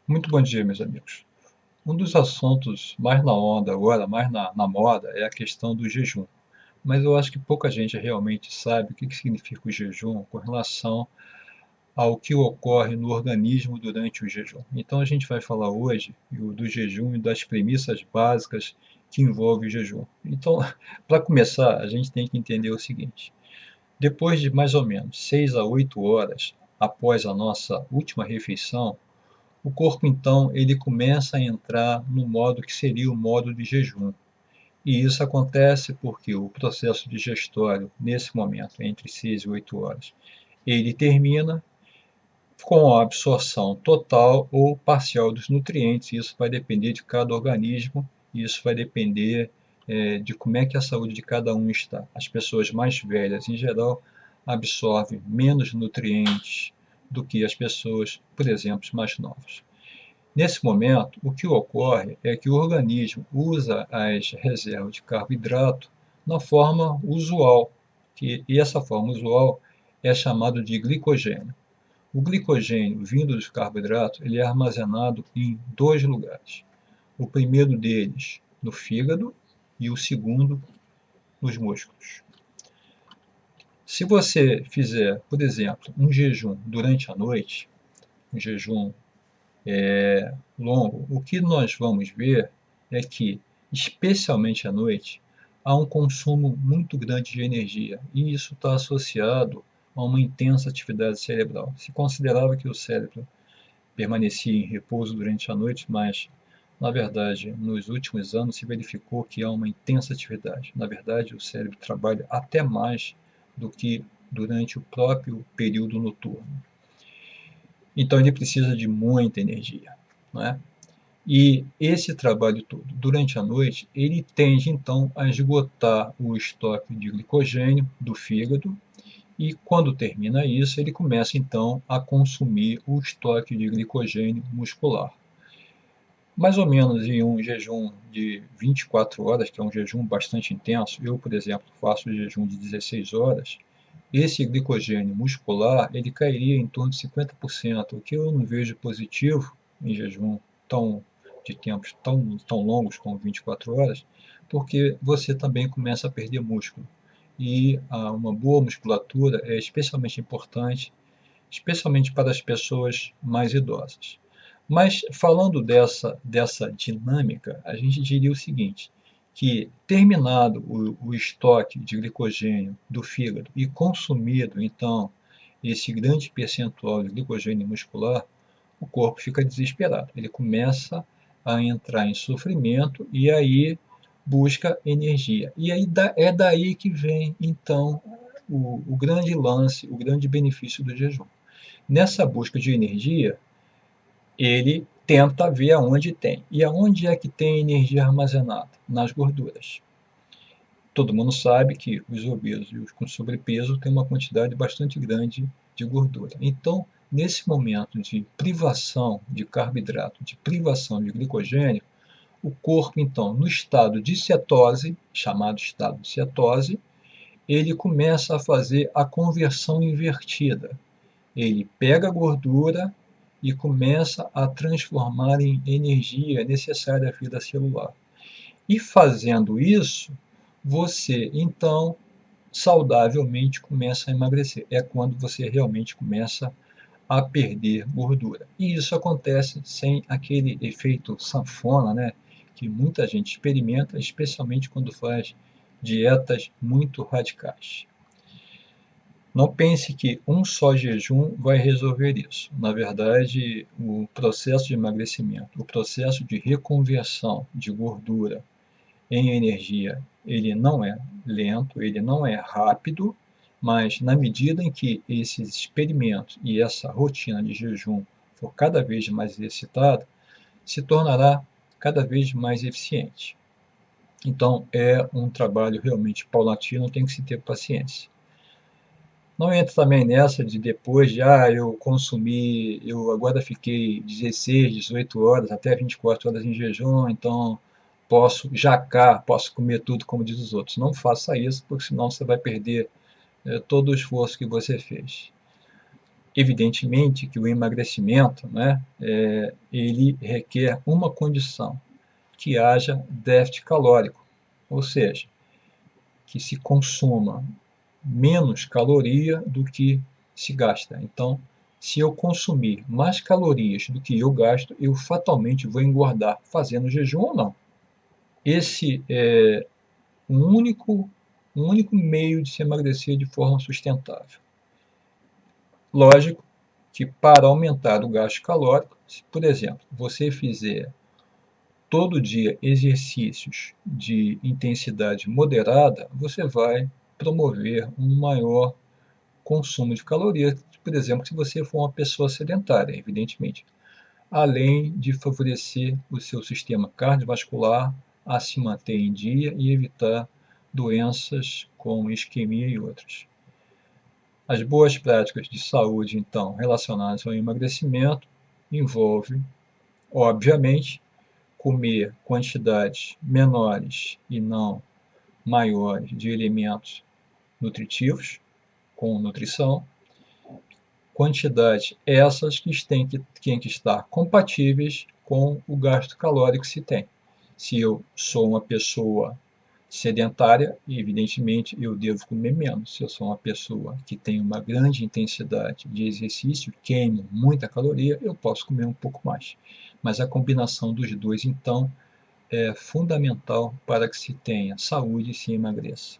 Muito bom dia, meus amigos. Um dos assuntos mais na onda agora, mais na moda, é a questão do jejum. Mas eu acho que pouca gente realmente sabe o que significa o jejum com relação ao que ocorre no organismo durante o jejum. Então a gente vai falar hoje do jejum e das premissas básicas que envolvem o jejum. Então, para começar, a gente tem que entender o seguinte: depois de mais ou menos 6 a 8 horas após a nossa última refeição, o corpo, então, ele começa a entrar no modo que seria o modo de jejum. E isso acontece porque o processo digestório, nesse momento, entre 6 e 8 horas, ele termina com a absorção total ou parcial dos nutrientes. Isso vai depender de cada organismo, isso vai depender de como é que a saúde de cada um está. As pessoas mais velhas, em geral, absorvem menos nutrientes do que as pessoas, por exemplo, mais novas. Nesse momento, o que ocorre é que o organismo usa as reservas de carboidrato na forma usual, e essa forma usual é chamada de glicogênio. O glicogênio vindo dos carboidratos ele é armazenado em dois lugares. O primeiro deles no fígado e o segundo nos músculos. Se você fizer, por exemplo, um jejum durante a noite, um jejum longo, o que nós vamos ver é que, especialmente à noite, há um consumo muito grande de energia e isso está associado a uma intensa atividade cerebral. Se considerava que o cérebro permanecia em repouso durante a noite, mas, na verdade, nos últimos anos se verificou que há uma intensa atividade. Na verdade, o cérebro trabalha até mais do que durante o próprio período noturno. Então, ele precisa de muita energia, não é? E esse trabalho todo, durante a noite, ele tende então a esgotar o estoque de glicogênio do fígado e quando termina isso, ele começa então a consumir o estoque de glicogênio muscular. Mais ou menos em um jejum de 24 horas, que é um jejum bastante intenso, eu, por exemplo, faço jejum de 16 horas, esse glicogênio muscular ele cairia em torno de 50%, o que eu não vejo positivo em jejum tão de tempos tão longos como 24 horas, porque você também começa a perder músculo. E uma boa musculatura é especialmente importante, especialmente para as pessoas mais idosas. Mas falando dessa dinâmica, a gente diria o seguinte, que terminado o estoque de glicogênio do fígado e consumido, então, esse grande percentual de glicogênio muscular, o corpo fica desesperado. Ele começa a entrar em sofrimento e aí busca energia. E aí é daí que vem, então, o grande lance, o grande benefício do jejum. Nessa busca de energia, ele tenta ver aonde tem. E aonde é que tem energia armazenada? Nas gorduras. Todo mundo sabe que os obesos e os com sobrepeso têm uma quantidade bastante grande de gordura. Então, nesse momento de privação de carboidrato, de privação de glicogênio, o corpo, então, no estado de cetose, chamado estado de cetose, ele começa a fazer a conversão invertida. Ele pega a gordura e começa a transformar em energia necessária à vida celular. E fazendo isso, você então saudavelmente começa a emagrecer. É quando você realmente começa a perder gordura. E isso acontece sem aquele efeito sanfona, né, que muita gente experimenta, especialmente quando faz dietas muito radicais. Não pense que um só jejum vai resolver isso. Na verdade, o processo de emagrecimento, o processo de reconversão de gordura em energia, ele não é lento, ele não é rápido, mas na medida em que esses experimentos e essa rotina de jejum for cada vez mais exercitada, se tornará cada vez mais eficiente. Então, é um trabalho realmente paulatino, tem que se ter paciência. Não entra também nessa de depois de, eu consumi, eu agora fiquei 16, 18 horas, até 24 horas em jejum, então posso jacar, posso comer tudo como diz os outros. Não faça isso, porque senão você vai perder todo o esforço que você fez. Evidentemente que o emagrecimento, né, ele requer uma condição, que haja déficit calórico, ou seja, que se consuma menos caloria do que se gasta. Então, se eu consumir mais calorias do que eu gasto, eu fatalmente vou engordar, fazendo jejum ou não. Esse é um único meio de se emagrecer de forma sustentável. Lógico que para aumentar o gasto calórico, se, por exemplo, você fizer todo dia exercícios de intensidade moderada, você vai promover um maior consumo de calorias, por exemplo, se você for uma pessoa sedentária, evidentemente, além de favorecer o seu sistema cardiovascular a se manter em dia e evitar doenças como isquemia e outras. As boas práticas de saúde, então, relacionadas ao emagrecimento, envolvem, obviamente, comer quantidades menores e não maiores de elementos nutritivos, com nutrição, quantidades essas que têm que estar compatíveis com o gasto calórico que se tem. Se eu sou uma pessoa sedentária, evidentemente eu devo comer menos. Se eu sou uma pessoa que tem uma grande intensidade de exercício, queimo muita caloria, eu posso comer um pouco mais. Mas a combinação dos dois, então, é fundamental para que se tenha saúde e se emagreça.